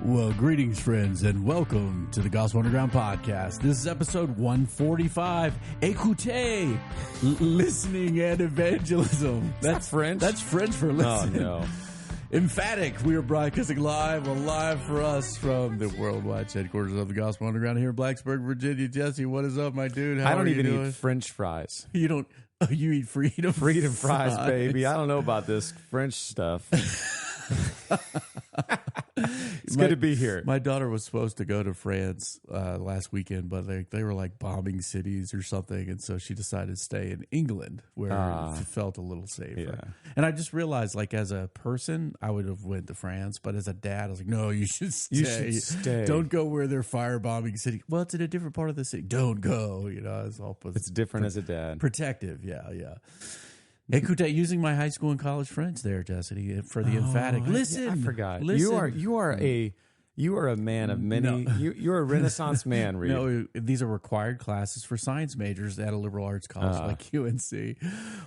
Well, greetings, friends, and welcome to the Gospel Underground Podcast. This is episode 145. Écoutez, listening and evangelism. That's French? That's French for listening. Oh, no. Emphatic. We are broadcasting live for us from the worldwide headquarters of the Gospel Underground here in Blacksburg, Virginia. Jesse, what is up, my dude? How I don't are even you doing? eat French fries. You don't. Oh, you eat freedom Fries, baby. I don't know about this French stuff. It's good to be here. My daughter was supposed to go to France last weekend, but they were like bombing cities or something, and so she decided to stay in England where it felt a little safer. Yeah. And I just realized, like, as a person, I would have went to France, but as a dad, I was like, no, you should stay. You should stay. Don't go where they're firebombing city. Well, it's in a different part of the city. Don't go. You know, It's different as a dad. Protective. Yeah. Écoutez, using my high school and college friends there, Jesse, for the emphatic. Listen, I forgot. Listen. You are a man of many. No. You're a Renaissance man, Reed. No, these are required classes for science majors at a liberal arts college like UNC.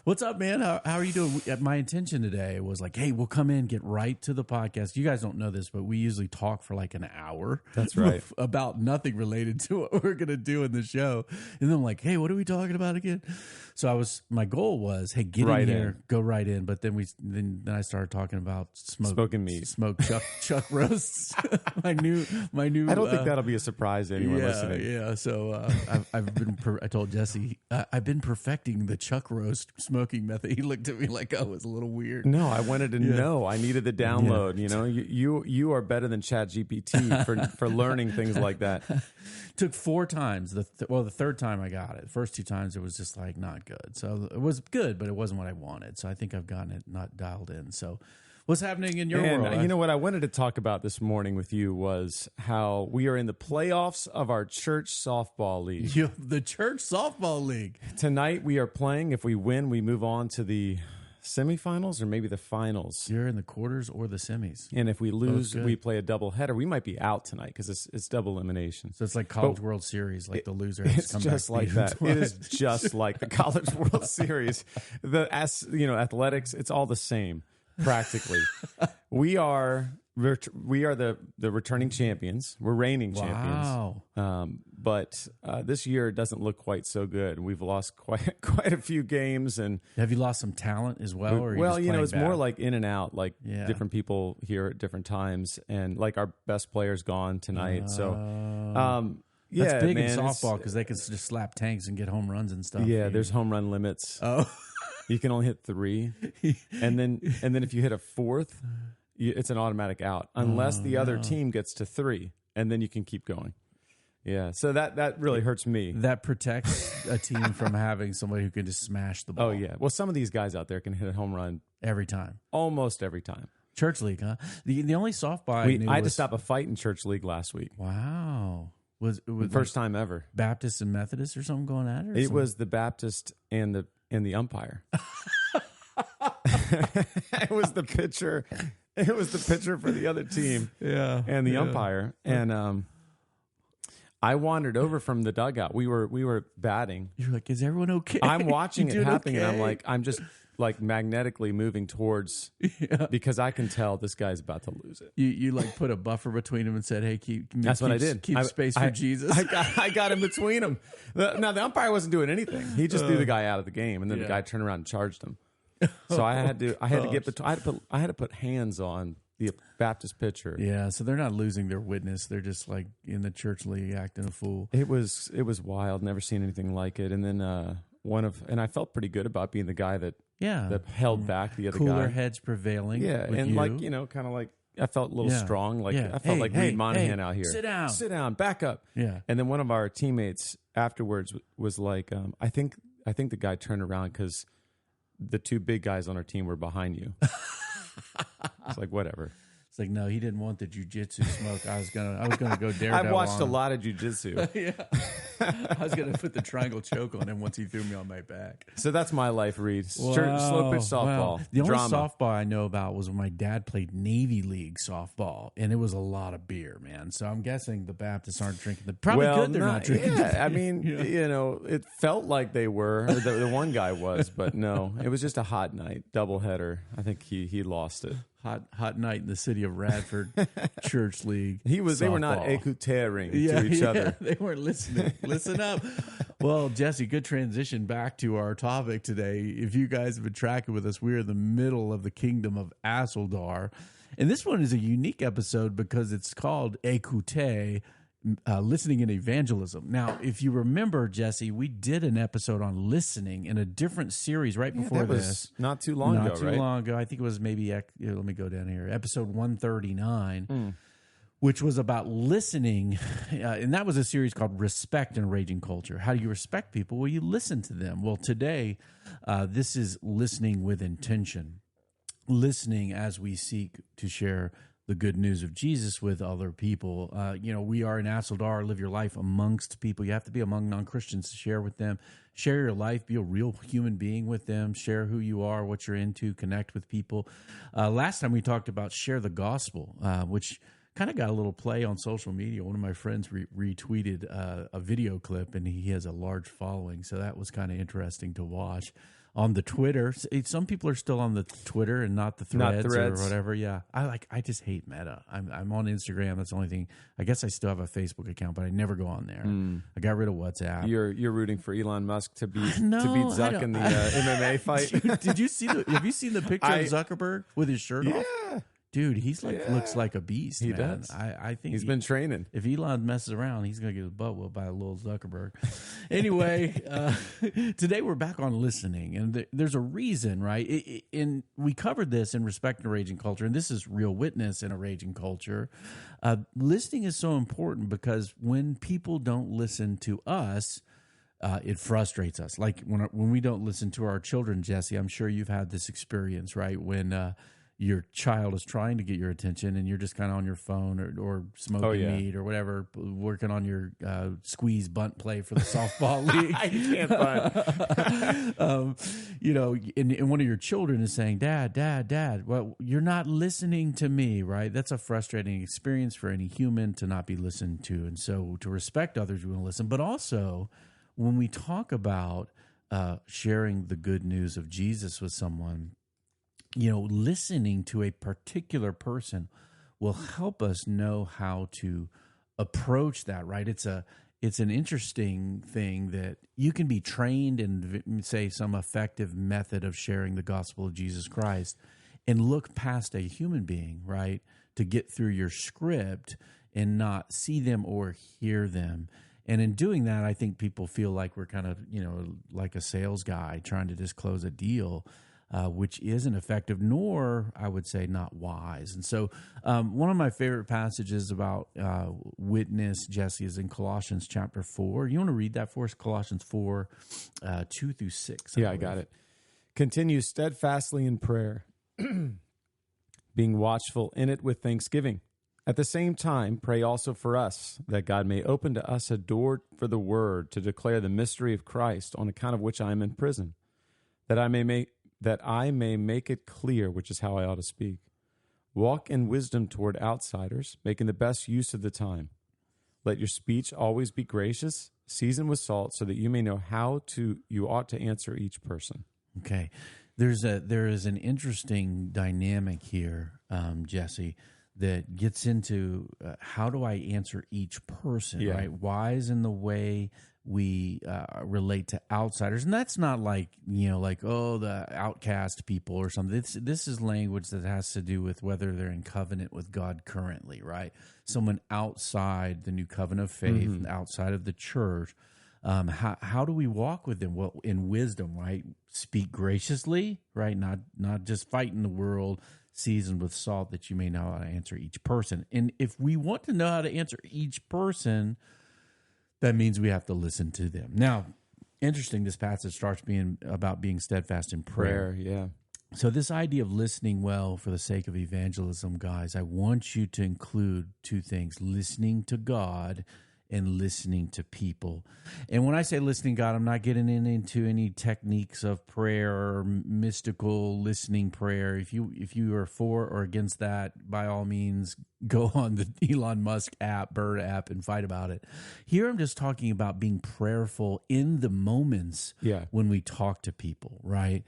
What's up, man? How are you doing? My intention today was like, hey, we'll come in, get right to the podcast. You guys don't know this, but we usually talk for like an hour. That's right. About nothing related to what we're going to do in the show. And then I'm like, hey, what are we talking about again? So my goal was, hey, get right in here, go right in. But then then I started talking about smoking meat, smoked chuck roasts. my new. I don't think that'll be a surprise to anyone listening. Yeah. So I told Jesse I've been perfecting the chuck roast smoking method. He looked at me like I was a little weird. No, I wanted to know. I needed the download. Yeah. You know, you are better than ChatGPT for learning things like that. Took 4 times. The third time I got it. The first 2 times it was just like not good. So it was good, but it wasn't what I wanted. So I think I've gotten it not dialed in. So what's happening in your world? You know what I wanted to talk about this morning with you was how we are in the playoffs of our church softball league. The church softball league. Tonight we are playing. If we win, we move on to the semifinals or maybe the finals. You're in the quarters or the semis. And if we lose, we play a double header. We might be out tonight because it's double elimination. So it's like College World Series, like the loser has to come back. It's just like that. It is just like the College World Series. Athletics, it's all the same practically. We are the returning champions. We're reigning champions. But this year it doesn't look quite so good. We've lost quite a few games. And have you lost some talent as well? Or it's more like in and out, like different people here at different times, and like our best player's gone tonight. That's big in softball because they can just slap tanks and get home runs and stuff. Yeah, there's home run limits. Oh. You can only hit 3, and then if you hit a 4th, it's an automatic out unless the other team gets to 3, and then you can keep going. Yeah, so that really hurts me. That protects a team from having somebody who can just smash the ball. Oh yeah, well some of these guys out there can hit a home run every time, almost every time. Church league, huh? The only softball I had to stop a fight in church league last week. Wow. Was first time ever. Baptist and Methodist or something going at it? It was the Baptist and the umpire. It was the pitcher. It was the pitcher for the other team. Yeah. And the umpire. And I wandered over from the dugout. We were batting. You're like, is everyone okay? I'm watching it happening, okay? and I'm just like magnetically moving towards because I can tell this guy's about to lose it. You like put a buffer between them and said, "Hey, what I did. Keep space for Jesus." I got in between them. Now the umpire wasn't doing anything. He just threw the guy out of the game, and then the guy turned around and charged him. So I had to I had to put hands on the Baptist pitcher. Yeah, so they're not losing their witness. They're just like in the church league acting a fool. It was wild. Never seen anything like it. And then and I felt pretty good about being the guy that held back the other guy. Cooler heads prevailing. Yeah, and kind of like I felt a little strong. Like I felt like Reed Monahan out here. Sit down, back up. Yeah. And then one of our teammates afterwards was like, I think the guy turned around because the 2 big guys on our team were behind you. It's like, whatever. It's like, no, he didn't want the jujitsu smoke. I was gonna go daredevil. I've watched a lot of jujitsu. Yeah, I was gonna put the triangle choke on him once he threw me on my back. So that's my life, Reed. Wow. Slow pitch softball. Wow. The only drama. softball I know about was when my dad played Navy League softball, and it was a lot of beer, man. So I'm guessing the Baptists aren't drinking the. Probably good they're not drinking. Yeah, I mean, it felt like they were. The one guy was, but no, it was just a hot night, doubleheader. I think he lost it. hot night in the city of Radford Church League. They were not softball. écoutering to each other. They weren't listening. Listen up. Well, Jesse, good transition back to our topic today. If you guys have been tracking with us, we're in the middle of the kingdom of Aseldar. And this one is a unique episode because it's called Écouter, listening in evangelism. Now, if you remember, Jesse, we did an episode on listening in a different series right before this. Not too long ago, Not too long ago. I think it was maybe, let me go down here, episode 139, which was about listening. And that was a series called Respect in a Raging Culture. How do you respect people? Well, you listen to them. Well, today, this is listening with intention. Listening as we seek to share the good news of Jesus with other people. We are in Aseldar, live your life amongst people. You have to be among non-Christians to share with them. Share your life, be a real human being with them. Share who you are, what you're into, connect with people. Last time we talked about share the gospel, which kind of got a little play on social media. One of my friends retweeted a video clip, and he has a large following, so that was kind of interesting to watch. On the Twitter, some people are still on the Twitter and not the threads or whatever. Yeah, I just hate Meta. I'm on Instagram. That's the only thing. I guess I still have a Facebook account, but I never go on there. I got rid of WhatsApp. You're rooting for Elon Musk to beat Zuck in the MMA fight. Did you see have you seen the picture of Zuckerberg with his shirt off? Yeah. Dude, he's looks like a beast. He man. does. I think he's been training. If Elon messes around, he's going to get his butt whooped by a little Zuckerberg. Anyway, today we're back on listening, and there's a reason, right? And we covered this in Respect in a Raging Culture, and this is real witness in a raging culture. Listening is so important because when people don't listen to us, it frustrates us. Like when we don't listen to our children, Jesse, I'm sure you've had this experience, right? When your child is trying to get your attention and you're just kind of on your phone or smoking meat or whatever, working on your squeeze bunt play for the softball league. I can't bunt. And one of your children is saying, Dad, well, you're not listening to me, right? That's a frustrating experience for any human to not be listened to. And so to respect others, we want to listen. But also, when we talk about sharing the good news of Jesus with someone, listening to a particular person will help us know how to approach that, right? It's an interesting thing that you can be trained in, say, some effective method of sharing the gospel of Jesus Christ and look past a human being, right, to get through your script and not see them or hear them. And in doing that, I think people feel like we're kind of, like a sales guy trying to just close a deal. Which isn't effective, nor, I would say, not wise. And so one of my favorite passages about witness, Jesse, is in Colossians chapter 4. You want to read that for us? Colossians 4, 2 through 6. I got it. Continue steadfastly in prayer, being watchful in it with thanksgiving. At the same time, pray also for us, that God may open to us a door for the word to declare the mystery of Christ, on account of which I am in prison, that I may make it clear which is how I ought to speak. Walk in wisdom toward outsiders, making the best use of the time. Let your speech always be gracious, seasoned with salt, so that you may know you ought to answer each person. Okay. There is an interesting dynamic here, Jesse, that gets into how do I answer each person, right? Wise in the way we relate to outsiders. And that's not like, the outcast people or something. This is language that has to do with whether they're in covenant with God currently, right? Someone outside the new covenant of faith, outside of the church. How do we walk with them? Well, in wisdom, right? Speak graciously, right? Not just fighting the world, seasoned with salt, that you may know how to answer each person. And if we want to know how to answer each person, that means we have to listen to them. Now, interesting, this passage starts being about being steadfast in prayer. Yeah. So this idea of listening well for the sake of evangelism, guys, I want you to include two things: listening to God and listening to people. And when I say listening to God, I'm not getting into any techniques of prayer or mystical listening prayer. If you are for or against that, by all means, go on the Elon Musk app, Bird app, and fight about it. Here I'm just talking about being prayerful in the moments when we talk to people, right?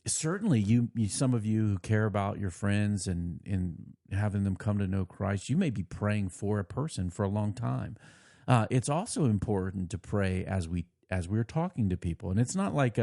Certainly, you some of you who care about your friends and having them come to know Christ, you may be praying for a person for a long time. It's also important to pray as we're talking to people, and it's not like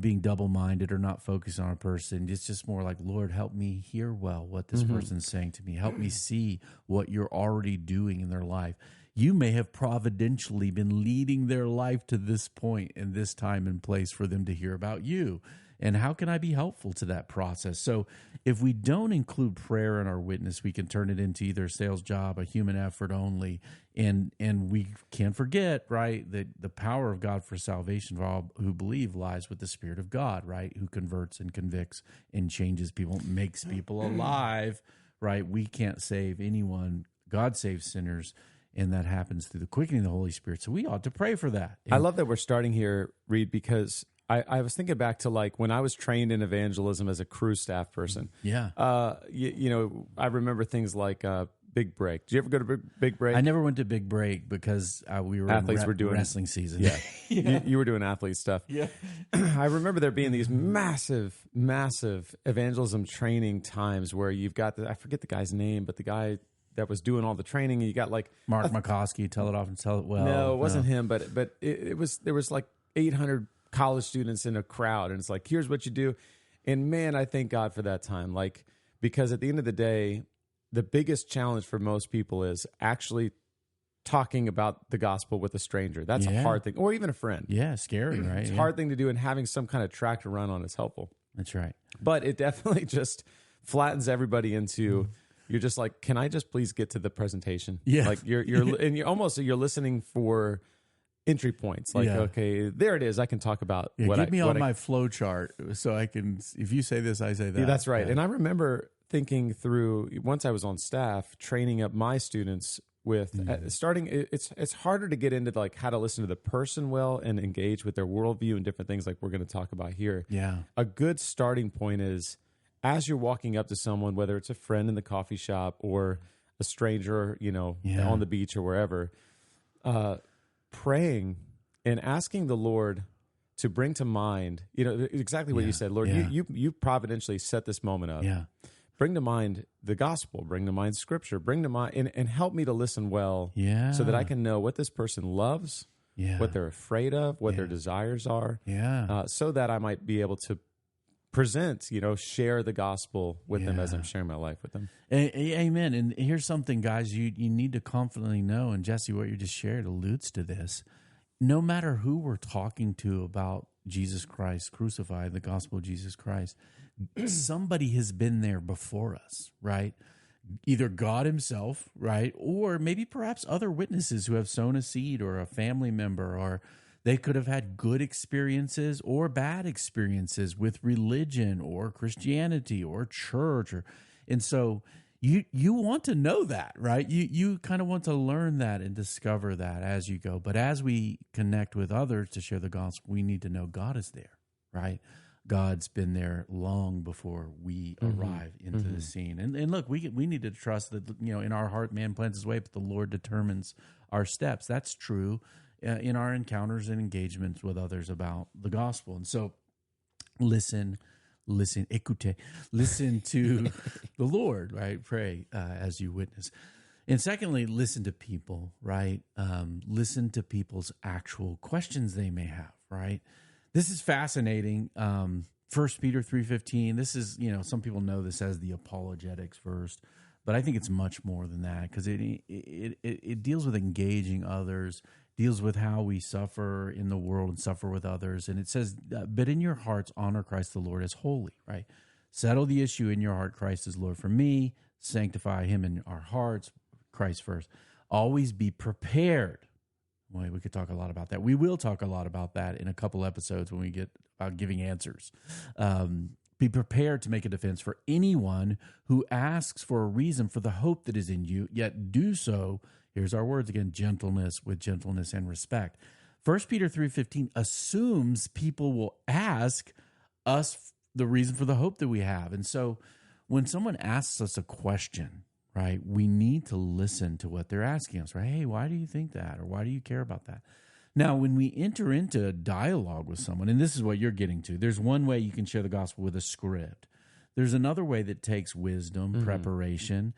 being double-minded or not focused on a person. It's just more like, Lord, help me hear well what this person's saying to me. Help me see what you're already doing in their life. You may have providentially been leading their life to this point and this time and place for them to hear about you. And how can I be helpful to that process? So if we don't include prayer in our witness, we can turn it into either a sales job, a human effort only. And we can't forget, right, that the power of God for salvation for all who believe lies with the Spirit of God, right, who converts and convicts and changes people, makes people alive, right? We can't save anyone. God saves sinners, and that happens through the quickening of the Holy Spirit. So we ought to pray for that. I love that we're starting here, Reed, because I was thinking back to like when I was trained in evangelism as a crew staff person. Yeah. I remember things like Big Break. Did you ever go to Big Break? I never went to Big Break because we were athletes were doing wrestling season. Yeah. Yeah. You were doing athlete stuff. Yeah. I remember there being these massive evangelism training times where you've got I forget the guy's name, but the guy that was doing all the training, and you got like Mark McCoskey, tell it off and tell it well. No, it wasn't him, but there was like 800 college students in a crowd, and it's like, here's what you do. And man, I thank God for that time. Like, because at the end of the day, the biggest challenge for most people is actually talking about the gospel with a stranger. That's a hard thing, or even a friend. Yeah, scary, right? It's a hard thing to do, and having some kind of track to run on is helpful. That's right. But it definitely just flattens everybody into, you're just like, can I just please get to the presentation? Yeah. Like you're you're listening for entry points. Like, okay, there it is. I can talk about give me on my flow chart so I can, if you say this, I say that. Yeah, that's right. Yeah. And I remember thinking through, once I was on staff, training up my students with starting, it's harder to get into like how to listen to the person well and engage with their worldview and different things like we're going to talk about here. Yeah. A good starting point is, as you're walking up to someone, whether it's a friend in the coffee shop or a stranger, on the beach or wherever, praying and asking the Lord to bring to mind, exactly what you said, Lord, you providentially set this moment up. Yeah. Bring to mind the gospel, bring to mind scripture, bring to mind, and help me to listen well so that I can know what this person loves, what they're afraid of, what their desires are, so that I might be able to present, share the gospel with them as I'm sharing my life with them. Amen. And here's something, guys, you need to confidently know, and Jesse, what you just shared alludes to this. No matter who we're talking to about Jesus Christ crucified, the gospel of Jesus Christ, somebody has been there before us, right? Either God himself, right? Or maybe perhaps other witnesses who have sown a seed, or a family member, or they could have had good experiences or bad experiences with religion or Christianity or church. And so you want to know that, right? You kind of want to learn that and discover that as you go. But as we connect with others to share the gospel, we need to know God is there, right? God's been there long before we arrive into the scene. And look, we need to trust that, in our heart, man plans his way, but the Lord determines our steps. That's true in our encounters and engagements with others about the gospel. And so listen, écoutez, listen to the Lord, right? Pray as you witness. And secondly, listen to people, right? Listen to people's actual questions they may have, right? This is fascinating. 1 Peter 3:15. This is, some people know this as the apologetics verse, but I think it's much more than that, because it deals with engaging others, deals with how we suffer in the world and suffer with others. And it says, but in your hearts, honor Christ the Lord as holy, right? Settle the issue in your heart, Christ is Lord for me. Sanctify him in our hearts, Christ first. Always be prepared. Well, we could talk a lot about that. We will talk a lot about that in a couple episodes when we get about giving answers. Be prepared to make a defense for anyone who asks for a reason for the hope that is in you, yet do so, here's our words again, with gentleness and respect. 1 Peter 3:15 assumes people will ask us the reason for the hope that we have. And so when someone asks us a question, right, we need to listen to what they're asking us, right? Hey, why do you think that? Or why do you care about that? Now, when we enter into a dialogue with someone, and this is what you're getting to, there's one way you can share the gospel with a script. There's another way that takes wisdom, preparation,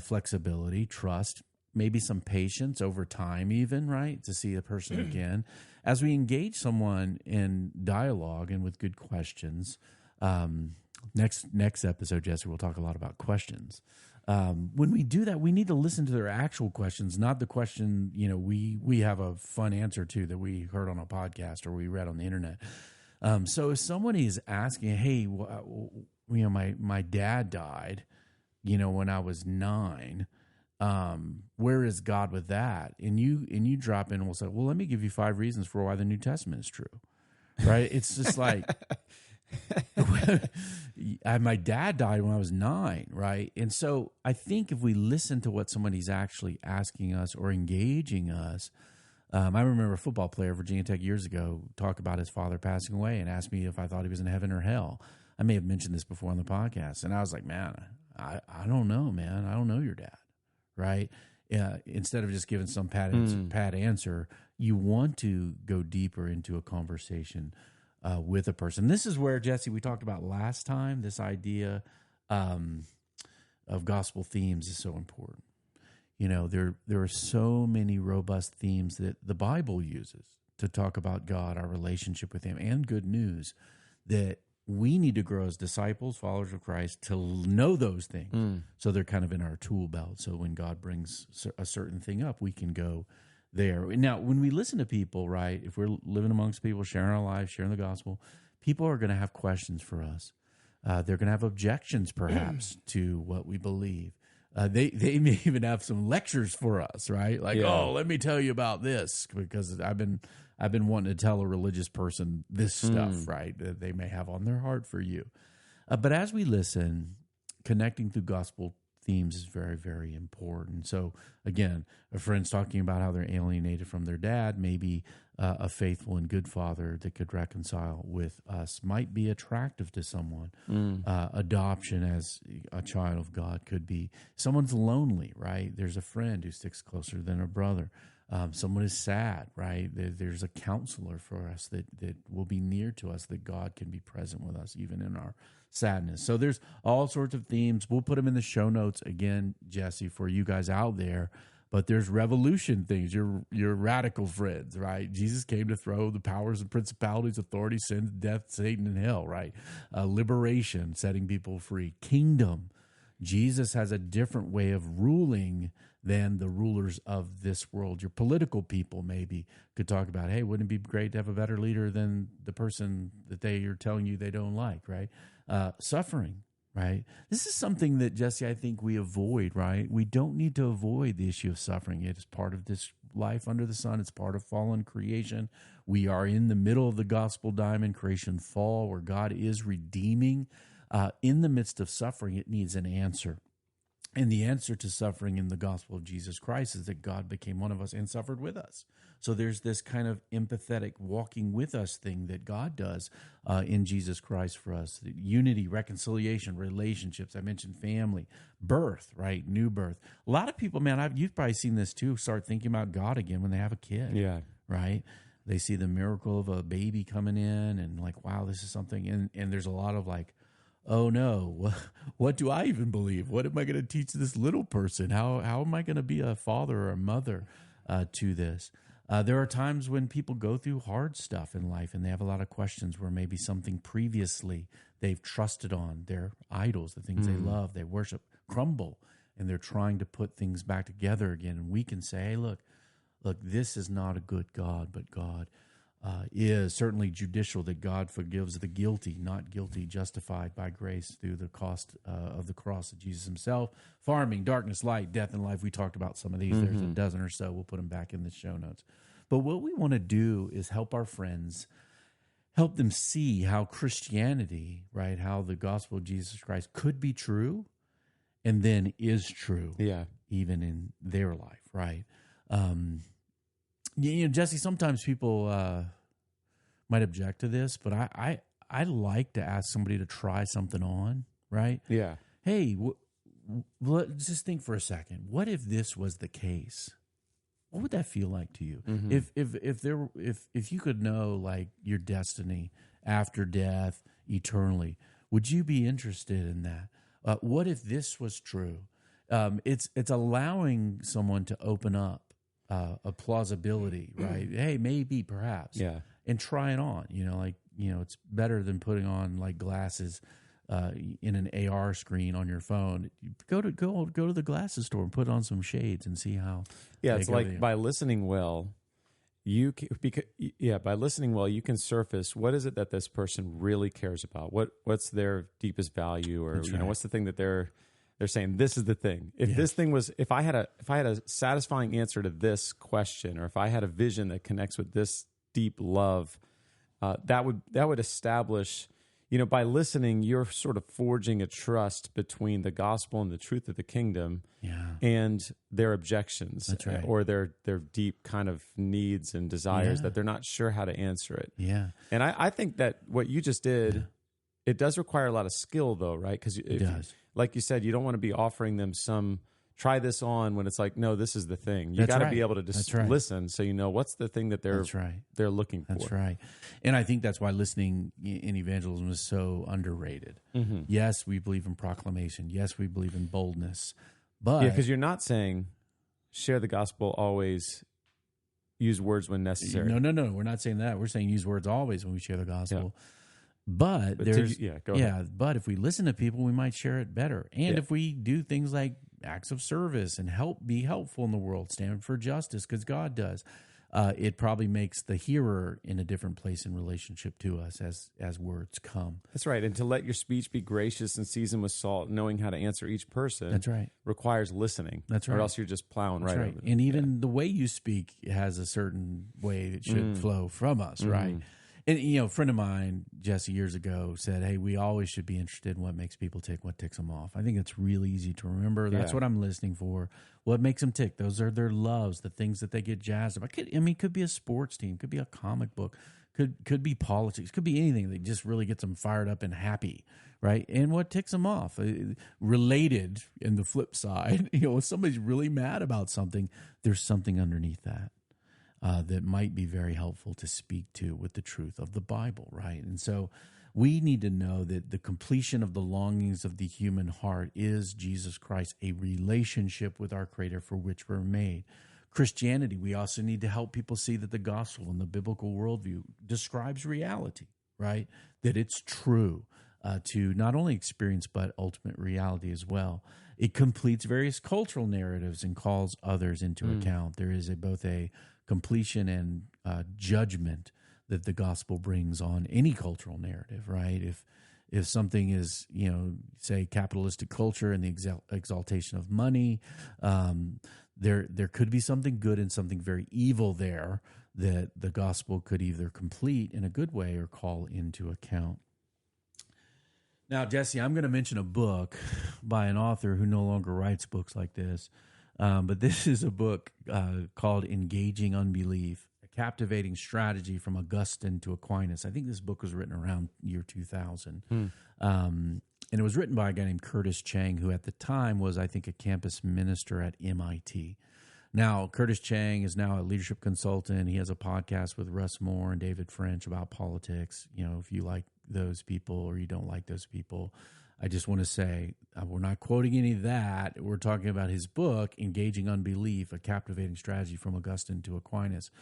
flexibility, trust, maybe some patience over time even, right, to see a person again. As we engage someone in dialogue and with good questions, next episode, Jesse, we'll talk a lot about questions. When we do that, we need to listen to their actual questions, not the question, we have a fun answer to that we heard on a podcast or we read on the internet. So if somebody is asking, hey, my dad died, when I was 9, where is God with that? And you drop in and we'll say, well, let me give you 5 reasons for why the New Testament is true, right? It's just like, my dad died when I was 9, right? And so I think if we listen to what somebody's actually asking us or engaging us, I remember a football player at Virginia Tech years ago talk about his father passing away and asked me if I thought he was in heaven or hell. I may have mentioned this before on the podcast, and I was like, man, I don't know, man. I don't know your dad, right? Instead of just giving some pat answer, you want to go deeper into a conversation with a person. This is where, Jesse, we talked about last time, this idea of gospel themes is so important. There are so many robust themes that the Bible uses to talk about God, our relationship with him, and good news, that we need to grow as disciples, followers of Christ, to know those things. So they're kind of in our tool belt. So when God brings a certain thing up, we can go there. Now, when we listen to people, right, if we're living amongst people, sharing our lives, sharing the gospel, people are going to have questions for us. They're going to have objections, perhaps, to what we believe. They may even have some lectures for us, right? Like, oh, let me tell you about this, because I've been wanting to tell a religious person this stuff, right, that they may have on their heart for you. But as we listen, connecting through gospel themes is very, very important. So again, a friend's talking about how they're alienated from their dad. Maybe a faithful and good father that could reconcile with us might be attractive to someone. Adoption as a child of God could be. Someone's lonely, right? There's a friend who sticks closer than a brother. Someone is sad, right? There's a counselor for us that will be near to us, that God can be present with us even in our sadness. So there's all sorts of themes. We'll put them in the show notes again, Jesse, for you guys out there. But there's revolution things, your radical friends, right? Jesus came to throw the powers and principalities, authority, sin, death, Satan, and hell, right? Liberation, setting people free. Kingdom. Jesus has a different way of ruling than the rulers of this world. Your political people maybe could talk about, hey, wouldn't it be great to have a better leader than the person that they are telling you they don't like, right? Suffering, right? This is something that, Jesse, I think we avoid, right? We don't need to avoid the issue of suffering. It is part of this life under the sun. It's part of fallen creation. We are in the middle of the gospel diamond, creation fall, where God is redeeming. In the midst of suffering, it needs an answer. And the answer to suffering in the gospel of Jesus Christ is that God became one of us and suffered with us. So there's this kind of empathetic walking with us thing that God does in Jesus Christ for us. Unity, reconciliation, relationships. I mentioned family, birth, right? New birth. A lot of people, man, you've probably seen this too, start thinking about God again when they have a kid. Yeah. Right? They see the miracle of a baby coming in and like, wow, this is something. And there's a lot of like, oh no, what do I even believe? What am I going to teach this little person? How am I going to be a father or a mother to this? There are times when people go through hard stuff in life and they have a lot of questions where maybe something previously they've trusted on, their idols, the things they love, they worship, crumble, and they're trying to put things back together again. And we can say, hey, look, this is not a good God, but God is certainly judicial, that God forgives the guilty, not guilty, justified by grace through the cost of the cross of Jesus himself. Farming, darkness, light, death, and life. We talked about some of these. There's a dozen or so. We'll put them back in the show notes. But what we want to do is help our friends, help them see how Christianity, right, how the gospel of Jesus Christ could be true and then is true, even in their life, right? Jesse, sometimes people might object to this, but I like to ask somebody to try something on, right? Yeah. Hey, let's just think for a second. What if this was the case? what would that feel like to you? Mm-hmm. If you could know like your destiny after death eternally, would you be interested in that? What if this was true? It's allowing someone to open up a plausibility, right? Hey, maybe, perhaps, Yeah. and try it on. It's better than putting on like glasses in an AR screen on your phone. Go to the glasses store and put on some shades and see how. Yeah, it's like by listening well, by listening well, you can surface what is it that this person really cares about. What's their deepest value, or what's the thing that they're saying. This is the thing. If I had a satisfying answer to this question, or if I had a vision that connects with this deep love, that would establish. By listening, you're sort of forging a trust between the gospel and the truth of the kingdom and their objections. That's right. Or their deep kind of needs and desires that they're not sure how to answer it. Yeah. And I think that what you just did, it does require a lot of skill, though, right? Because it does. Like you said, you don't want to be offering them some try this on when it's like, no, this is the thing. You got to be able to just listen so you know what's the thing that they're looking for. That's right. And I think that's why listening in evangelism is so underrated. Mm-hmm. Yes, we believe in proclamation. Yes, we believe in boldness. But because you're not saying share the gospel always, use words when necessary. No. We're not saying that. We're saying use words always when we share the gospel. Yeah. But but if we listen to people, we might share it better. And if we do things like acts of service and be helpful in the world, stand for justice because God does, it probably makes the hearer in a different place in relationship to us as words come. That's right. And to let your speech be gracious and seasoned with salt, knowing how to answer each person. That's right. Requires listening. That's right. Or else you're just plowing right over them. And even the way you speak has a certain way that should flow from us, right? And, a friend of mine, Jesse, years ago said, hey, we always should be interested in what makes people tick, what ticks them off. I think it's really easy to remember. That's what I'm listening for. What makes them tick? Those are their loves, the things that they get jazzed about. Could be a sports team, could be a comic book, could be politics, could be anything that just really gets them fired up and happy, right? And what ticks them off? Related in the flip side, if somebody's really mad about something, there's something underneath that. That might be very helpful to speak to with the truth of the Bible, right? And so we need to know that the completion of the longings of the human heart is Jesus Christ, a relationship with our Creator for which we're made. Christianity, we also need to help people see that the gospel and the biblical worldview describes reality, right? That it's true to not only experience but ultimate reality as well. It completes various cultural narratives and calls others into account. There is both a completion and judgment that the gospel brings on any cultural narrative, right? If something is, say capitalistic culture and the exaltation of money, there could be something good and something very evil there that the gospel could either complete in a good way or call into account. Now, Jesse, I'm going to mention a book by an author who no longer writes books like this. But this is a book called Engaging Unbelief, a captivating strategy from Augustine to Aquinas. I think this book was written around year 2000. And it was written by a guy named Curtis Chang, who at the time was, I think, a campus minister at MIT. Now, Curtis Chang is now a leadership consultant. He has a podcast with Russ Moore and David French about politics. If you like those people or you don't like those people, I just want to say we're not quoting any of that. We're talking about his book, Engaging Unbelief, a captivating strategy from Augustine to Aquinas.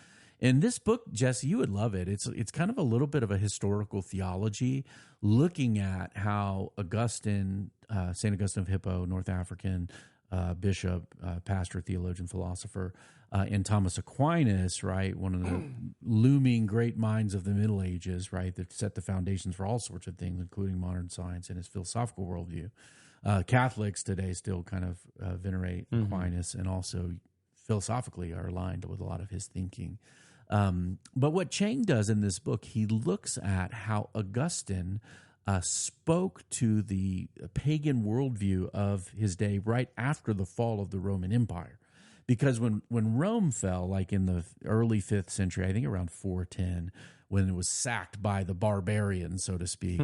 And this book, Jesse, you would love it. It's kind of a little bit of a historical theology, looking at how Augustine, St. Augustine of Hippo, North African bishop, pastor, theologian, philosopher, and Thomas Aquinas, right, one of the looming great minds of the Middle Ages, right, that set the foundations for all sorts of things, including modern science and his philosophical worldview. Catholics today still kind of venerate Aquinas and also philosophically are aligned with a lot of his thinking. But what Chang does in this book, he looks at how Augustine spoke to the pagan worldview of his day right after the fall of the Roman Empire. Because when Rome fell, like in the early 5th century, I think around 410, when it was sacked by the barbarians, so to speak,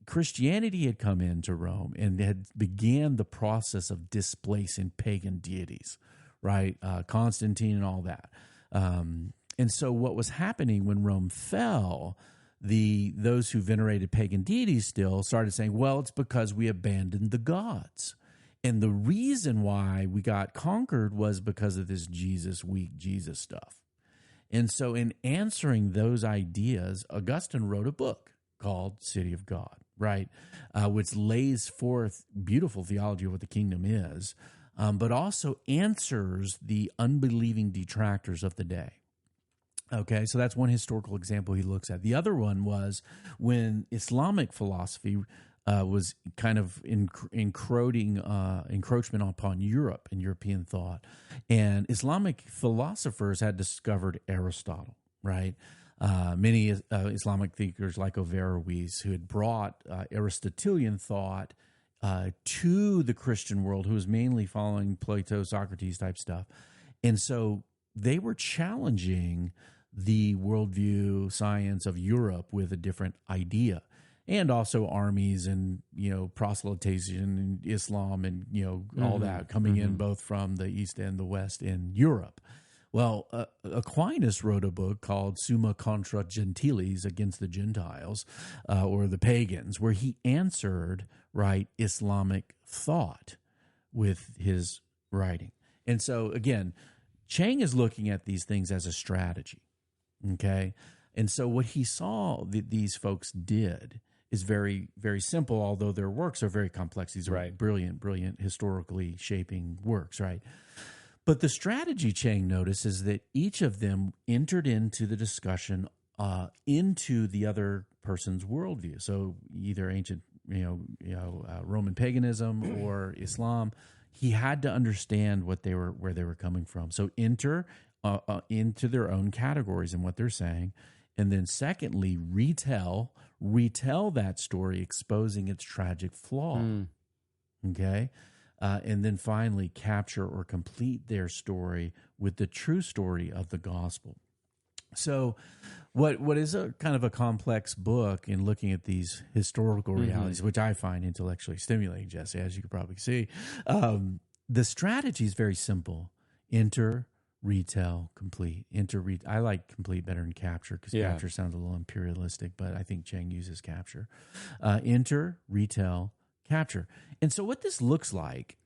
Christianity had come into Rome and had began the process of displacing pagan deities, right? Constantine and all that. And so what was happening when Rome fell, those who venerated pagan deities still started saying, well, it's because we abandoned the gods. And the reason why we got conquered was because of this weak Jesus stuff. And so in answering those ideas, Augustine wrote a book called City of God, right? Which lays forth beautiful theology of what the kingdom is, but also answers the unbelieving detractors of the day. Okay, so that's one historical example he looks at. The other one was when Islamic philosophy was kind of encroachment upon Europe and European thought. And Islamic philosophers had discovered Aristotle, right? Many Islamic thinkers like Averroes, who had brought Aristotelian thought to the Christian world, who was mainly following Plato, Socrates type stuff. And so they were challenging the worldview science of Europe with a different idea. And also armies and, proselytization and Islam and, all that coming in both from the East and the West in Europe. Well, Aquinas wrote a book called Summa Contra Gentiles, against the Gentiles, or the pagans, where he answered, Islamic thought with his writing. And so, again, Chang is looking at these things as a strategy, okay? And so what he saw that these folks did is very, very simple, although their works are very complex. These are brilliant, historically shaping works, right? But the strategy Chang noticed is that each of them entered into the discussion into the other person's worldview. So either ancient, Roman paganism or Islam. He had to understand where they were coming from. So enter into their own categories and what they're saying, and then secondly, retell that story, exposing its tragic flaw. Okay. And then finally, capture or complete their story with the true story of the gospel. So what is a kind of a complex book in looking at these historical realities, which I find intellectually stimulating, Jesse, as you could probably see. The strategy is very simple. Enter, retell, complete. I like complete better than capture, because capture sounds a little imperialistic, but I think Chang uses capture. Enter, retell, capture. And so what this looks like,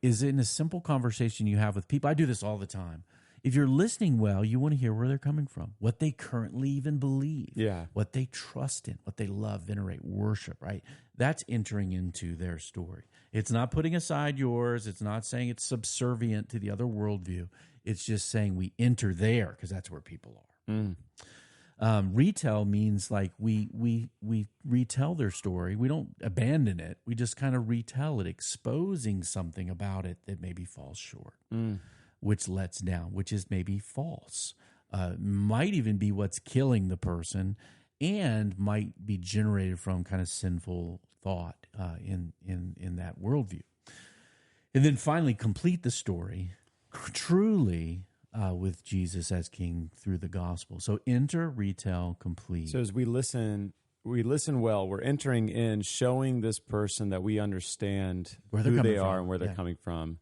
is in a simple conversation you have with people. I do this all the time. If you're listening well, you want to hear where they're coming from, what they currently even believe, what they trust in, what they love, venerate, worship, right? That's entering into their story. It's not putting aside yours. It's not saying it's subservient to the other worldview. It's just saying we enter there because that's where people are. Retell means like we retell their story. We don't abandon it. We just kind of retell it, exposing something about it that maybe falls short, which lets down, which is maybe false, might even be what's killing the person, and might be generated from kind of sinful thought in that worldview. And then finally, complete the story truly with Jesus as King through the gospel. So enter, retell, complete. So as we listen well. We're entering in, showing this person that we understand who they are and where they're coming from.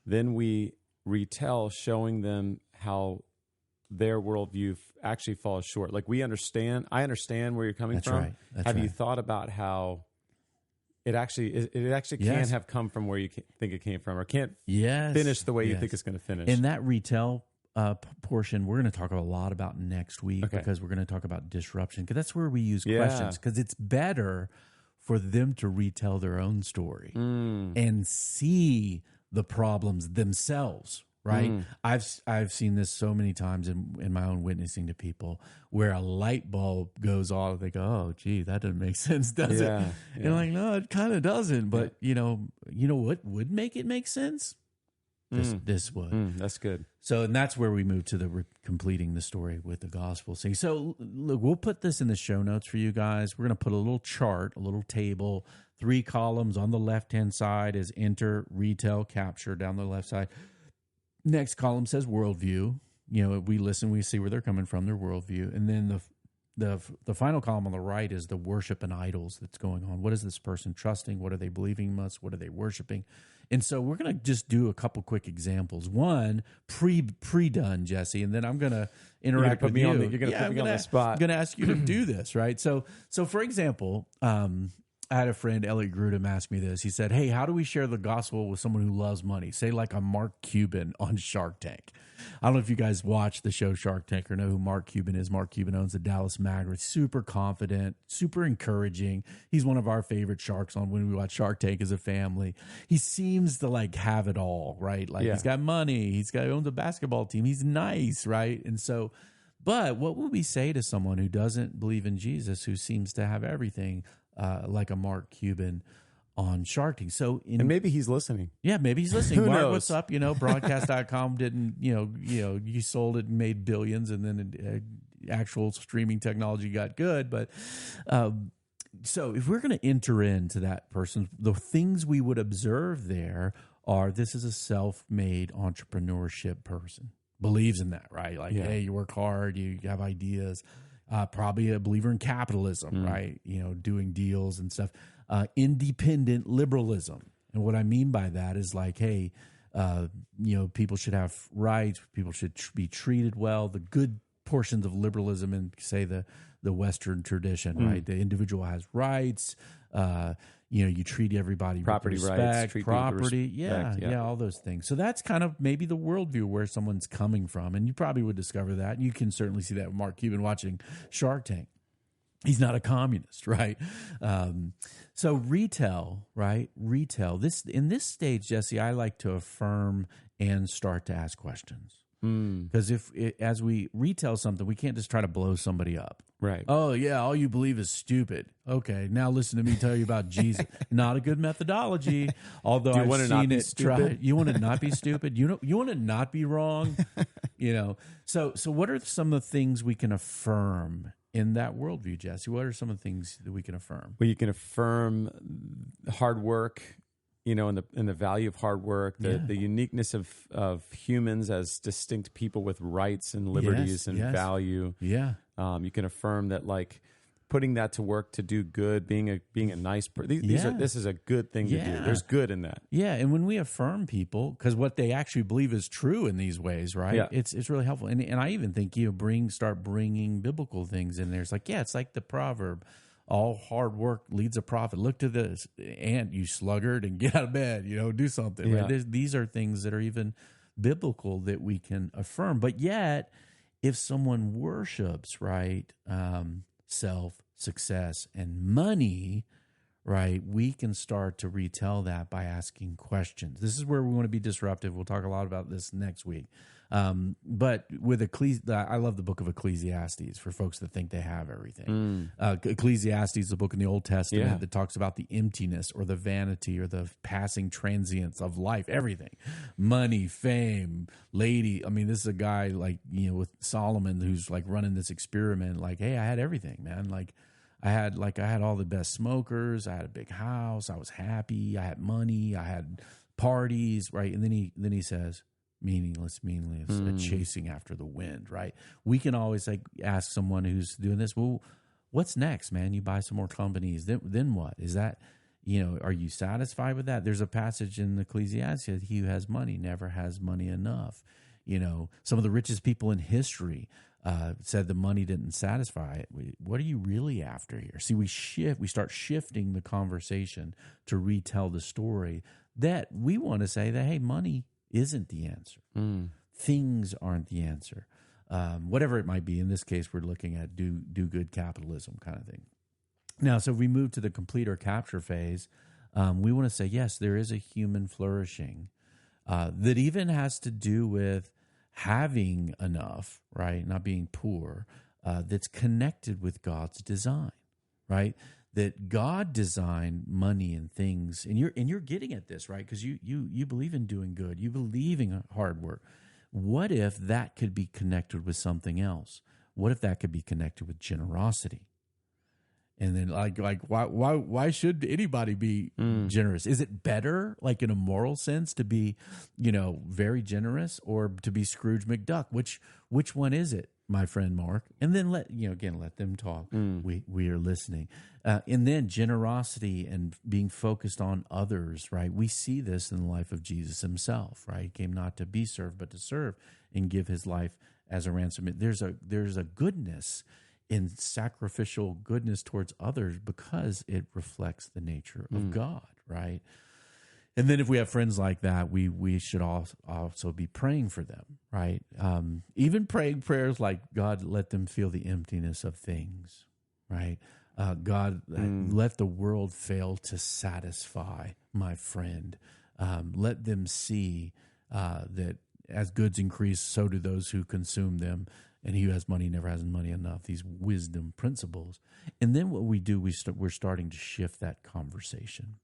Then we retell, showing them how their worldview actually falls short. Like I understand where you're coming from. Right. Have you thought about how it actually can't have come from where you think it came from, or can't finish the way you think it's going to finish? In that retell portion, we're going to talk a lot about next week, because we're going to talk about disruption, because that's where we use questions, because it's better for them to retell their own story and see the problems themselves, right? I've seen this so many times in my own witnessing to people, where a light bulb goes off. They go, "Oh, gee, that doesn't make sense, does it?" And I'm like, no, it kind of doesn't. But you know what would make it make sense? This would. That's good. So, and that's where we move to the completing the story with the gospel. See, so look, we'll put this in the show notes for you guys. We're going to put a little chart, a little table, 3 columns. On the left-hand side is enter, retell, capture down the left side. Next column says worldview. We listen, we see where they're coming from, their worldview. And then the final column on the right is the worship and idols that's going on. What is this person trusting? What are they believing most? What are they worshiping? And so we're going to just do a couple quick examples. One, pre-done, Jesse, and then I'm going to interact with you. You're going to put me on the spot. I'm going to ask you to do this, right? So for example, I had a friend, Elliot Grudem, ask me this. He said, hey, how do we share the gospel with someone who loves money? Say like a Mark Cuban on Shark Tank. I don't know if you guys watch the show Shark Tank or know who Mark Cuban is. Mark Cuban owns the Dallas Mavericks. Super confident, super encouraging. He's one of our favorite sharks on when we watch Shark Tank as a family. He seems to like have it all, right? Like he's got money. He owns a basketball team. He's nice, right? And so, but what would we say to someone who doesn't believe in Jesus, who seems to have everything, like a Mark Cuban on Shark Tank? So and maybe he's listening. Yeah, maybe he's listening. Who Mark, knows? what's up? Broadcast.com didn't, you sold it and made billions, and then actual streaming technology got good. But so if we're going to enter into that person, the things we would observe there are, this is a self-made entrepreneurship person. Believes in that, right? Like, hey, you work hard, you have ideas. Probably a believer in capitalism, right? Doing deals and stuff. Independent liberalism. And what I mean by that is like, hey, people should have rights. People should be treated well. The good portions of liberalism in, say, the Western tradition, right? The individual has rights. You treat everybody property with respect, rights, treat property, people with respect, all those things. So that's kind of maybe the worldview where someone's coming from, and you probably would discover that. You can certainly see that with Mark Cuban watching Shark Tank. He's not a communist, right? So retail, right? Retail. In this stage, Jesse, I like to affirm and start to ask questions. Because as we retell something, we can't just try to blow somebody up. Right. Oh, yeah, all you believe is stupid. Okay, now listen to me tell you about Jesus. Not a good methodology, although I've seen it tried. You want to not be stupid? You want to not be wrong? So what are some of the things we can affirm in that worldview, Jesse? What are some of the things that we can affirm? Well, you can affirm hard work, and the value of hard work, the uniqueness of humans as distinct people with rights and liberties and value. Yeah. You can affirm that, like, putting that to work to do good, being a nice person. This is a good thing to do. There's good in that. Yeah, and when we affirm people, because what they actually believe is true in these ways, right? Yeah. It's really helpful. And I even think start bringing biblical things in there. It's like, it's like the proverb. All hard work leads a profit. Look to this ant, you sluggard, and get out of bed. Do something. Yeah. Right? These are things that are even biblical that we can affirm. But yet, if someone worships, right, self, success, and money, right, we can start to retell that by asking questions. This is where we want to be disruptive. We'll talk a lot about this next week. But with I love the book of Ecclesiastes for folks that think they have everything. Ecclesiastes is a book in the Old Testament that talks about the emptiness or the vanity or the passing transience of life, everything. Money, fame, lady. I mean, this is a guy with Solomon who's like running this experiment. Like, hey, I had everything, man. I had all the best smokers. I had a big house. I was happy. I had money. I had parties, right? And then he says, meaningless, chasing after the wind, right? We can always ask someone who's doing this, well, what's next, man? You buy some more companies. Then what? Is that, are you satisfied with that? There's a passage in Ecclesiastes, he who has money never has money enough. Some of the richest people in history said the money didn't satisfy it. What are you really after here? See, we start shifting the conversation to retell the story that we want to say that, hey, money isn't the answer. Things aren't the answer. Whatever it might be. In this case, we're looking at do good capitalism kind of thing. Now, so if we move to the complete or capture phase, we want to say, yes, there is a human flourishing that even has to do with having enough, right? Not being poor, that's connected with God's design, right? That God designed money and things, and you're getting at this, right? Because you believe in doing good, you believe in hard work. What if that could be connected with something else? What if that could be connected with generosity? And then why should anybody be generous? Is it better, like in a moral sense, to be very generous or to be Scrooge McDuck? Which one is it? my friend Mark, and then let them talk. We are listening, and then generosity and being focused on others. Right, we see this in the life of Jesus himself. Right, he came not to be served, but to serve and give his life as a ransom. There's a goodness in sacrificial goodness towards others because it reflects the nature of God. Right. And then if we have friends like that, we should also be praying for them, right? Even praying prayers like, God, let them feel the emptiness of things, right? God, let the world fail to satisfy my friend. Let them see that as goods increase, so do those who consume them. And he who has money never has money enough, these wisdom principles. And then what we do, we're starting to shift that conversation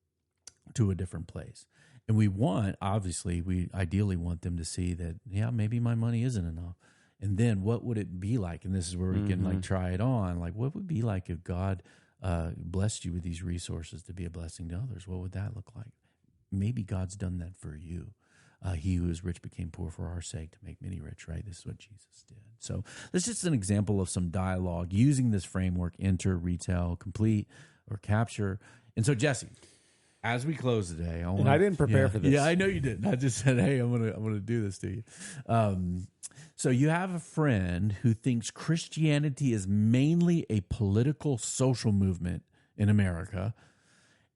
to a different place. And we ideally want them to see that, maybe my money isn't enough. And then what would it be like? And this is where we can try it on. Like, what would it be like if God blessed you with these resources to be a blessing to others? What would that look like? Maybe God's done that for you. He who is rich became poor for our sake to make many rich, right? This is what Jesus did. So this is just an example of some dialogue using this framework: enter, retell, complete, or capture. And so, Jesse, as we close today, I didn't prepare for this. Yeah, I know you didn't. I just said, "Hey, I'm gonna do this to you." So you have a friend who thinks Christianity is mainly a political, social movement in America,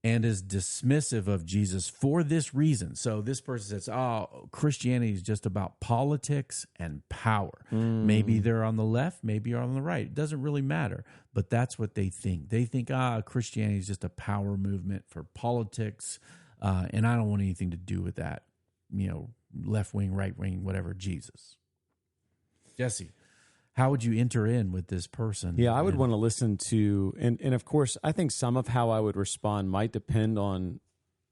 and is dismissive of Jesus for this reason. So this person says, "Oh, Christianity is just about politics and power." Maybe they're on the left, maybe you're on the right. It doesn't really matter. But that's what they think. They think, Christianity is just a power movement for politics, and I don't want anything to do with that. Left wing, right wing, whatever. Jesus. Jesse, how would you enter in with this person? Yeah, I would want to listen to, and of course, I think some of how I would respond might depend on,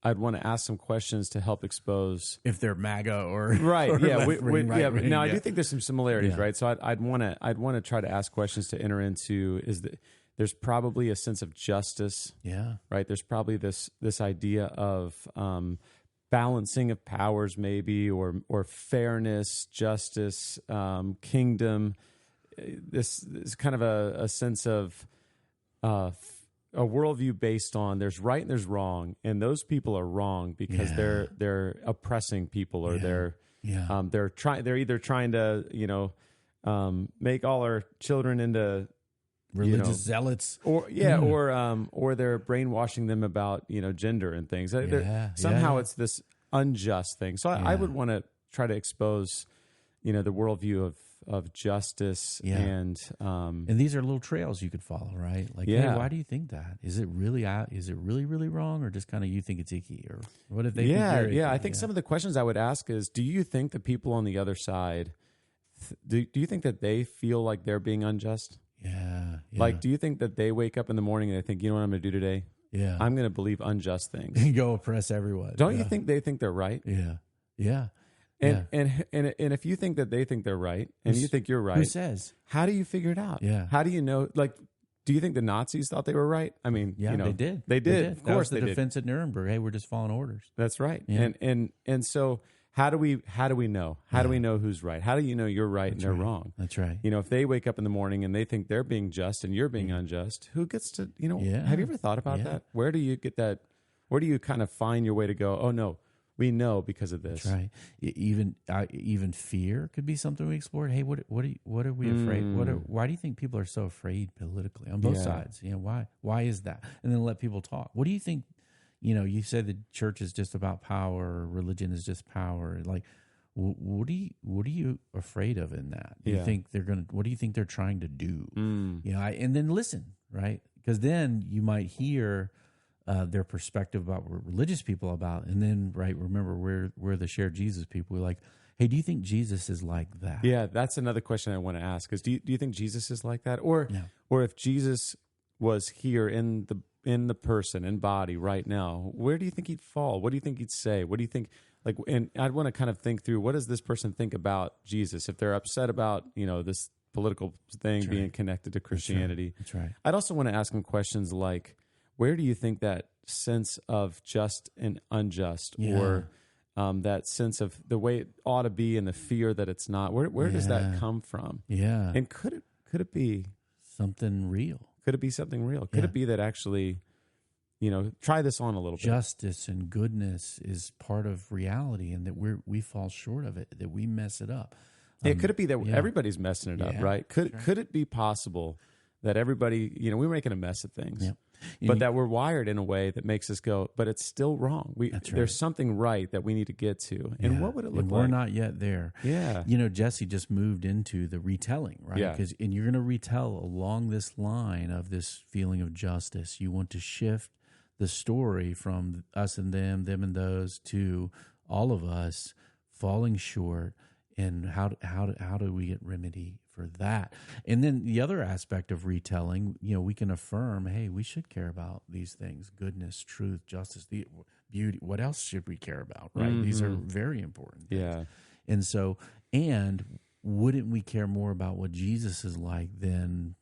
I'd want to ask some questions to help expose if they're MAGA or right. Or yeah, right. Now I do think there's some similarities, right? So I'd want to try to ask questions to enter into. There's probably a sense of justice, right? There's probably this idea of balancing of powers, maybe, or fairness, justice, kingdom. This is kind of a sense of a worldview based on there's right and there's wrong, and those people are wrong because they're oppressing people, or they're either trying to make all our children into religious zealots, or they're brainwashing them about gender and things. Somehow it's this unjust thing. So I would want to try to expose the worldview of justice and these are little trails you could follow, right? Like, hey, why do you think that? Is it really really wrong, or just kind of you think it's icky, or what if they think they're icky? I think some of the questions I would ask is, do you think the people on the other side, do you think that they feel like they're being unjust? Like, do you think that they wake up in the morning and they think, you know what I'm going to do today? I'm going to believe unjust things and go oppress everyone. Don't you think they think they're right? And if you think that they think they're right, and you think you're right, who says? How do you figure it out? How do you know? Like, do you think the Nazis thought they were right? I mean, they did. They did. Of course, that was the defense at Nuremberg. Hey, we're just following orders. That's right. And so how do we know? How do we know who's right? How do you know you're right and they're wrong? That's right. If they wake up in the morning and they think they're being just and you're being unjust, who gets to? Have you ever thought about that? Where do you get that? Where do you kind of find your way to go? Oh no. We know because of this. That's right. Even fear could be something we explored. Hey, what are we afraid? Why do you think people are so afraid politically on both sides? Why is that? And then let people talk. What do you think? You said the church is just about power, religion is just power. Like, what are you afraid of in that? Do you think what do you think they're trying to do? And then listen, right? Because then you might hear their perspective about what religious people about, and then remember we're the shared Jesus people. We're like, hey, do you think Jesus is like that? Yeah, that's another question I want to ask. Is do you think Jesus is like that, or if Jesus was here in the person and body right now, where do you think he'd fall? What do you think he'd say? What do you think? Like, and I'd want to kind of think through, what does this person think about Jesus if they're upset about this political thing being connected to Christianity? That's right. I'd also want to ask them questions like, where do you think that sense of just and unjust, or that sense of the way it ought to be and the fear that it's not. Where does that come from? Yeah. And could it be something real? Could it be something real? Could it be that actually, try this on a little bit? Justice and goodness is part of reality, and that we fall short of it, that we mess it up. Could it be that everybody's messing it up, right? Could it be possible that everybody, we're making a mess of things, but that we're wired in a way that makes us go, but it's still wrong. There's something right that we need to get to. And what would it look like? We're not yet there. Yeah. Jesse just moved into the retelling, right? Yeah. And you're going to retell along this line of this feeling of justice. You want to shift the story from us and them and those, to all of us falling short. And how do we get remedy for that? And then the other aspect of retelling, we can affirm, hey, we should care about these things: goodness, truth, justice, the beauty. What else should we care about? Right? Mm-hmm. These are very important things. Yeah. And so, wouldn't we care more about what Jesus is like than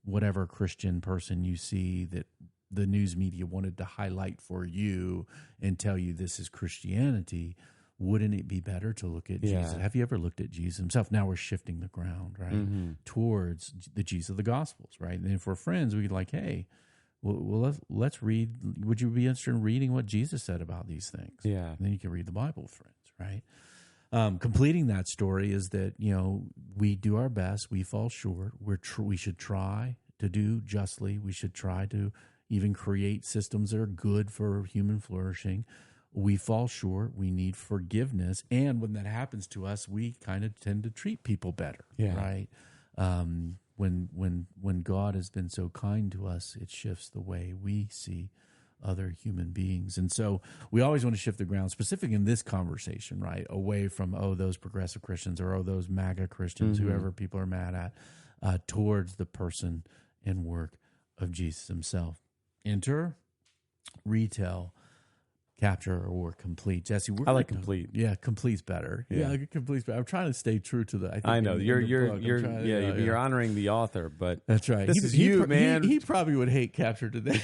whatever Christian person you see that the news media wanted to highlight for you and tell you this is Christianity? Wouldn't it be better to look at Jesus? Have you ever looked at Jesus himself? Now we're shifting the ground, right, towards the Jesus of the Gospels, right? And if we're friends, we could hey, well, let's read. Would you be interested in reading what Jesus said about these things? Yeah. And then you can read the Bible, friends, right? Completing that story is that, we do our best. We fall short. We should try to do justly. We should try to even create systems that are good for human flourishing. We fall short. We need forgiveness, and when that happens to us, we kind of tend to treat people better, right? When God has been so kind to us, it shifts the way we see other human beings, and so we always want to shift the ground, specifically in this conversation, right, away from those progressive Christians or those MAGA Christians, whoever people are mad at, towards the person and work of Jesus himself. Enter, retell, capture, or complete. Jesse, I like complete. Yeah, complete's better. Yeah, complete's better. I'm trying to stay true to the. I know you're honoring the author, but that's right. This is you, man. He probably would hate capture today.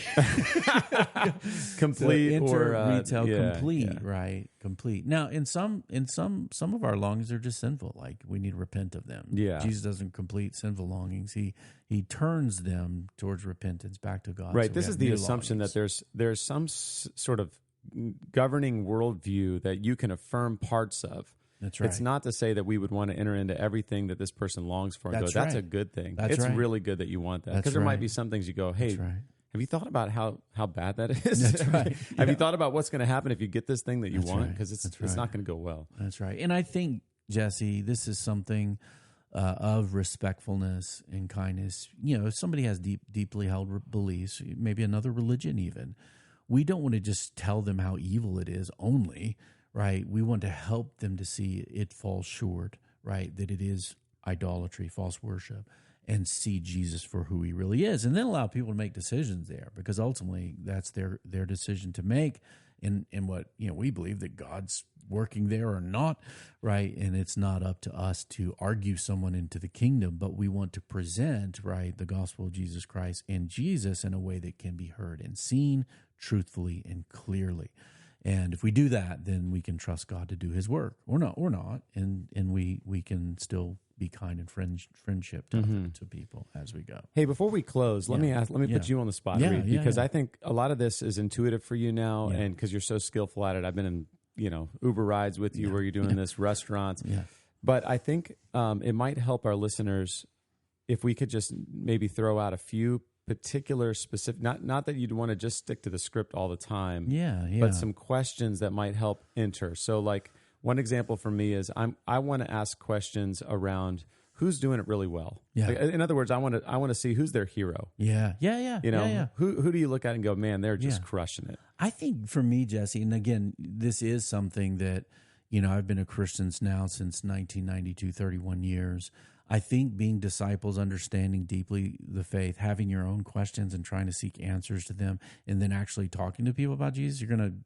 Complete so enter, or retell, complete, right? Complete. Now, in some of our longings are just sinful. Like we need to repent of them. Yeah, Jesus doesn't complete sinful longings. He turns them towards repentance, back to God. Right. So this is the assumption that there's some sort of governing worldview that you can affirm parts of. That's right. It's not to say that we would want to enter into everything that this person longs for and that's a good thing. It's really good that you want that, because there might be some things you go, hey, have you thought about how bad that is? That's right. Have you thought about what's going to happen if you get this thing that you want? Because it's not going to go well. That's right. And I think, Jesse, this is something of respectfulness and kindness. If somebody has deeply held beliefs, maybe another religion even, we don't want to just tell them how evil it is only, right? We want to help them to see it falls short, right? That it is idolatry, false worship, and see Jesus for who he really is. And then allow people to make decisions there, because ultimately that's their decision to make in what, we believe that God's working there or not, right? And it's not up to us to argue someone into the kingdom, but we want to present, right, the gospel of Jesus Christ and Jesus in a way that can be heard and seen truthfully and clearly. And if we do that, then we can trust God to do his work, or not, and we can still be kind and friendship to people as we go. Hey, before we close, let me put you on the spot, Reed, because I think a lot of this is intuitive for you now, and because you're so skillful at it. I've been in Uber rides with you where you're doing this, restaurants. Yeah. But I think it might help our listeners if we could just maybe throw out a few particular specific, not that you'd want to just stick to the script all the time, but some questions that might help enter. So like one example for me is I want to ask questions around who's doing it really well. Yeah. Like, in other words, I want to see who's their hero. Yeah. Who do you look at and go, man, they're just crushing it. I think for me, Jesse, and again, this is something that, I've been a Christian now since 1992, 31 years. I think being disciples, understanding deeply the faith, having your own questions and trying to seek answers to them, and then actually talking to people about Jesus, you're going to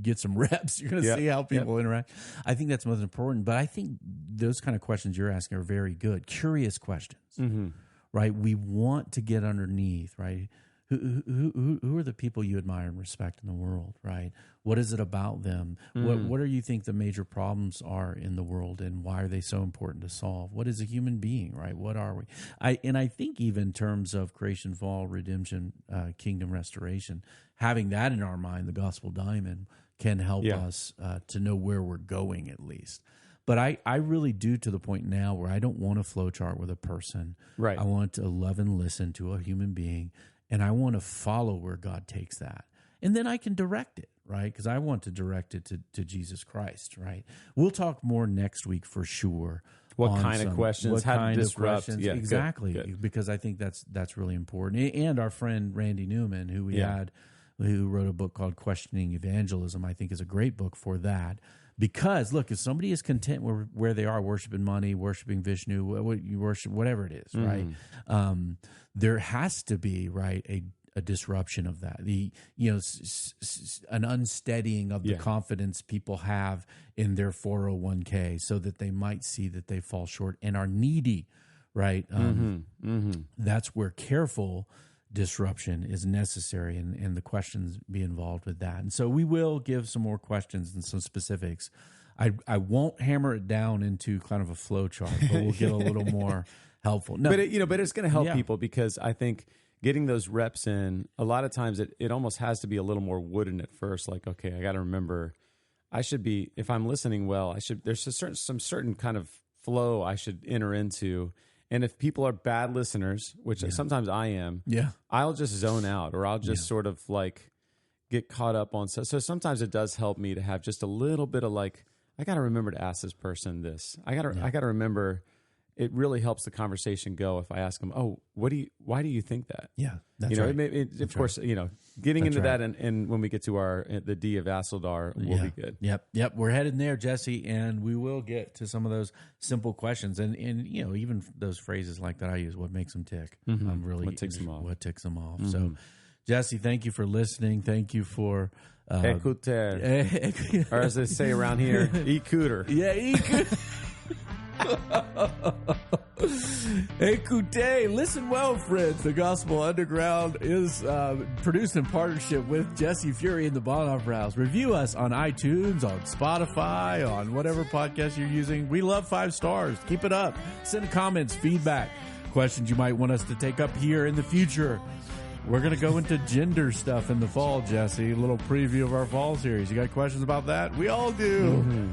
get some reps. You're going to see how people interact. I think that's most important. But I think those kind of questions you're asking are very good. Curious questions, right? We want to get underneath, right? who are the people you admire and respect in the world, right? What is it about them? What do you think the major problems are in the world, and why are they so important to solve? What is a human being, right? What are we? I think even in terms of creation, fall, redemption, kingdom restoration, having that in our mind, the gospel diamond, can help us to know where we're going at least. But I really do, to the point now where I don't want a flow chart with a person. Right. I want to love and listen to a human being, and I want to follow where God takes that. And then I can direct it, right? Because I want to direct it to Jesus Christ, right? We'll talk more next week for sure. What kind of questions? How to disrupt? Yeah, exactly. Good. Because I think that's really important. And our friend Randy Newman, who we had, who wrote a book called Questioning Evangelism, I think is a great book for that. Because, look, if somebody is content where they are, worshiping money, worshiping Vishnu, you worship, whatever it is, right? There has to be, right, a disruption of that. An unsteadying of the confidence people have in their 401k, so that they might see that they fall short and are needy, right? That's where careful disruption is necessary, and the questions be involved with that. And so we will give some more questions and some specifics. I won't hammer it down into kind of a flow chart, but we'll get a little more helpful. No, but it's going to help people, because I think getting those reps in, a lot of times it almost has to be a little more wooden at first. Like, okay, I got to remember, I should be, if I'm listening well, there's some certain kind of flow I should enter into. And if people are bad listeners, which sometimes I am, I'll just zone out, or I'll just sort of like get caught up on. So sometimes it does help me to have just a little bit of like, I got to remember to ask this person this. I got to remember. It really helps the conversation go if I ask them, "Oh, why do you think that?" Yeah, that's right. Of course, getting into that, and when we get to the D of Asildar, will be good. Yep. We're headed there, Jesse, and we will get to some of those simple questions, and even those phrases like that I use. What makes them tick? I'm really what ticks them off. What ticks them off? So, Jesse, thank you for listening. Thank you for écouter, or as they say around here, écouter. Yeah, écouter. Écoutez, listen well, friends. The Gospel Underground is produced in partnership with Jesse Fury and the Bonhoeffer House. Review us on iTunes, on Spotify, on whatever podcast you're using. We love 5 stars. Keep it up. Send comments, feedback, questions you might want us to take up here in the future. We're going to go into gender stuff in the fall, Jesse. A little preview of our fall series. You got questions about that? We all do.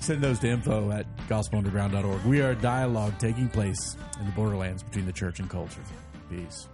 Send those to info@gospelunderground.org. We are a dialogue taking place in the borderlands between the church and culture. Peace.